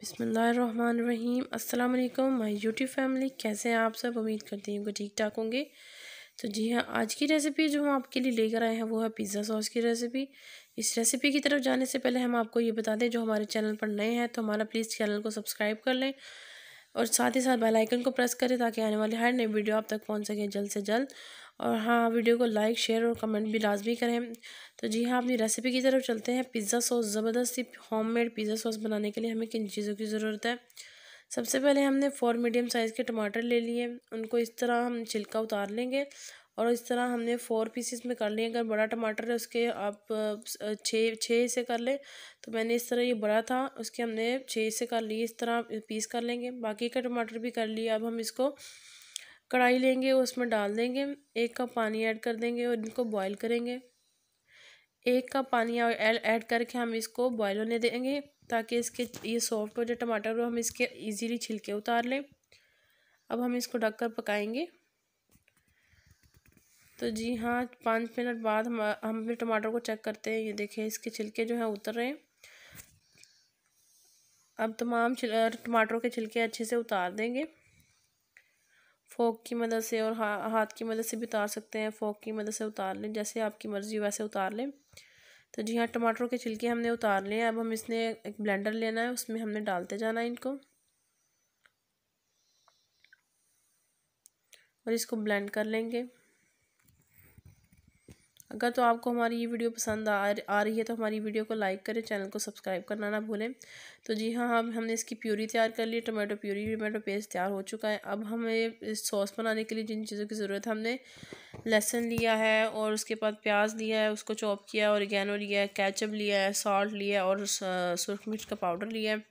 बिस्मिल्लाहिर्रहमानिर्रहीम। अस्सलाम वालेकुम माय यूट्यूब फैमिली, कैसे हैं आप सब। उम्मीद करती हूँ कि ठीक ठाक होंगे। तो जी हाँ, आज की रेसिपी जो हम आपके लिए लेकर आए हैं वो है पिज़्ज़ा सॉस की रेसिपी। इस रेसिपी की तरफ जाने से पहले हम आपको ये बता दें, जो हमारे चैनल पर नए हैं तो हमारा प्लीज़ चैनल को सब्सक्राइब कर लें और साथ ही साथ बेल आइकन को प्रेस करें ताकि आने वाली हर नई वीडियो आप तक पहुंच सके जल्द से जल्द। और हाँ, वीडियो को लाइक शेयर और कमेंट भी लाजमी करें। तो जी हाँ, अपनी रेसिपी की तरफ चलते हैं। पिज़्ज़ा सॉस, ज़बरदस्त सी होममेड पिज़्ज़ा सॉस बनाने के लिए हमें किन चीज़ों की ज़रूरत है। सबसे पहले हमने 4 मीडियम साइज़ के टमाटर ले लिए। उनको इस तरह हम छिलका उतार लेंगे और इस तरह हमने 4 पीसेस में कर लिए। अगर बड़ा टमाटर है उसके आप 6 से कर लें। तो मैंने इस तरह, ये बड़ा था, उसके हमने 6 से कर लिए। इस तरह पीस कर लेंगे। बाकी का टमाटर भी कर लिया। अब हम इसको कढ़ाई लेंगे, उसमें डाल देंगे, 1 कप पानी ऐड कर देंगे और इनको बॉईल करेंगे। 1 कप पानी ऐड करके हम इसको बॉईल होने देंगे ताकि इसके ये सॉफ्ट हो जाए टमाटर और हम इसके इजीली छिलके उतार लें। अब हम इसको ढककर पकाएंगे। तो जी हाँ, 5 मिनट बाद हम अपने टमाटर को चेक करते हैं। ये देखें, इसके छिलके जो हैं उतर रहे हैं। अब तमाम टमाटरों के छिलके अच्छे से उतार देंगे फोक की मदद से, और हाथ की मदद से भी उतार सकते हैं। फोक की मदद से उतार लें, जैसे आपकी मर्ज़ी वैसे उतार लें। तो जी हाँ, टमाटरों के छिलके हमने उतार लिए। अब हम इसने एक ब्लेंडर लेना है, उसमें हमने डालते जाना है इनको और इसको ब्लेंड कर लेंगे। अगर तो आपको हमारी ये वीडियो पसंद आ रही है तो हमारी वीडियो को लाइक करें, चैनल को सब्सक्राइब करना ना भूलें। तो जी हाँ, हमने इसकी प्यूरी तैयार कर ली। टमाटो प्यूरी, टमाटो पेस्ट तैयार हो चुका है। अब हमें इस सॉस बनाने के लिए जिन चीज़ों की ज़रूरत है, हमने लहसुन लिया है और उसके बाद प्याज लिया है, उसको चॉप किया, ऑरिगेनो लिया है, केचप लिया है, सॉल्ट लिया है और सुरख मिर्च का पाउडर लिया है।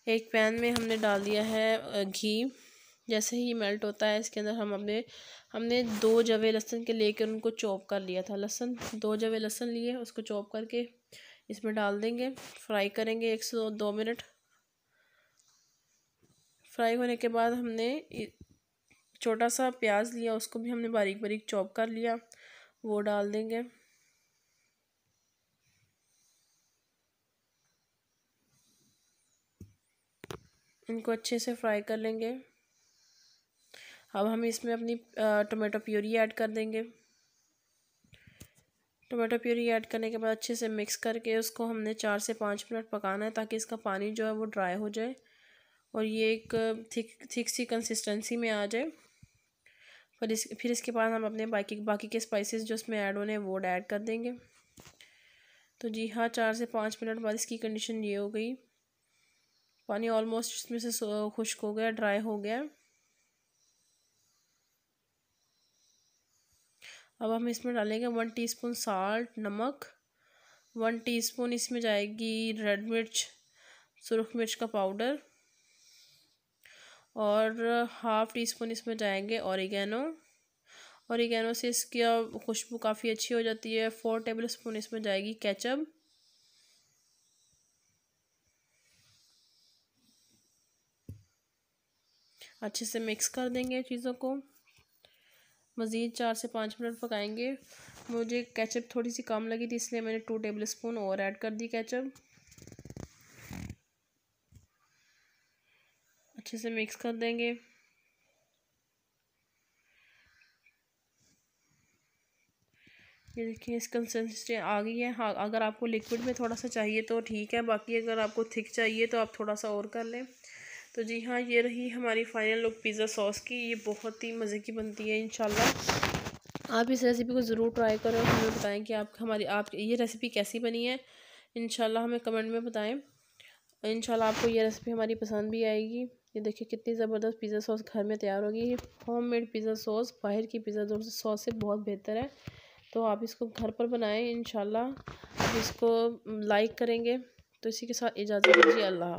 एक पैन में हमने डाल दिया है घी। जैसे ही मेल्ट होता है, इसके अंदर हमने 2 जवे लहसुन के लेकर उनको चॉप कर लिया था। 2 जवे लहसुन लिए, उसको चॉप करके इसमें डाल देंगे। फ्राई करेंगे 1 से 2 मिनट। फ्राई होने के बाद हमने छोटा सा प्याज लिया, उसको भी हमने बारीक बारीक चॉप कर लिया, वो डाल देंगे। इनको अच्छे से फ्राई कर लेंगे। अब हम इसमें अपनी टमाटो प्यूरी ऐड कर देंगे। टमाटो प्यूरी ऐड करने के बाद अच्छे से मिक्स करके उसको हमने 4 से 5 मिनट पकाना है ताकि इसका पानी जो है वो ड्राई हो जाए और ये एक थिक सी कंसिस्टेंसी में आ जाए। फिर इसके बाद हम अपने बाकी के स्पाइसेस जो इसमें ऐड होने हैं वो ऐड कर देंगे। तो जी हाँ, 4 से 5 मिनट बाद इसकी कंडीशन ये हो गई। पानी ऑलमोस्ट इसमें से खुश्क हो गया, ड्राई हो गया। अब हम इसमें डालेंगे 1 टीस्पून साल्ट, नमक। 1 टीस्पून इसमें जाएगी रेड मिर्च, सुरख मिर्च का पाउडर और हाफ़ टी स्पून इसमें जाएंगे ऑरिगेनो से इसकी खुशबू काफ़ी अच्छी हो जाती है। 4 टेबल स्पून इसमें जाएगी केचप। अच्छे से मिक्स कर देंगे चीज़ों को। मज़ीद 4 से 5 मिनट पकाएंगे। मुझे केचप थोड़ी सी कम लगी थी, इसलिए मैंने 2 टेबल स्पून और ऐड कर दी केचप। अच्छे से मिक्स कर देंगे। ये देखिए, इस कंसिस्टेंसी आ गई है। हाँ, अगर आपको लिक्विड में थोड़ा सा चाहिए तो ठीक है, बाकी अगर आपको थिक चाहिए तो आप थोड़ा सा और कर लें। तो जी हाँ, ये रही हमारी फाइनल लुक पिज़्ज़ा सॉस की। ये बहुत ही मज़े की बनती है। इंशाल्लाह आप इस रेसिपी को ज़रूर ट्राई करें और हमें बताएं कि आप ये रेसिपी कैसी बनी है। इंशाल्लाह हमें कमेंट में बताएं। इंशाल्लाह आपको ये रेसिपी हमारी पसंद भी आएगी। ये देखिए, कितनी ज़बरदस्त पिज़्ज़ा सॉस घर में तैयार होगी। ये होममेड पिज़्ज़ा सॉस बाहर की पिज़्ज़ा सॉस से बहुत बेहतर है। तो आप इसको घर पर बनाएं। इंशाल्लाह आप इसको लाइक करेंगे। तो इसी के साथ इजाज़त दीजिए। अल्लाह।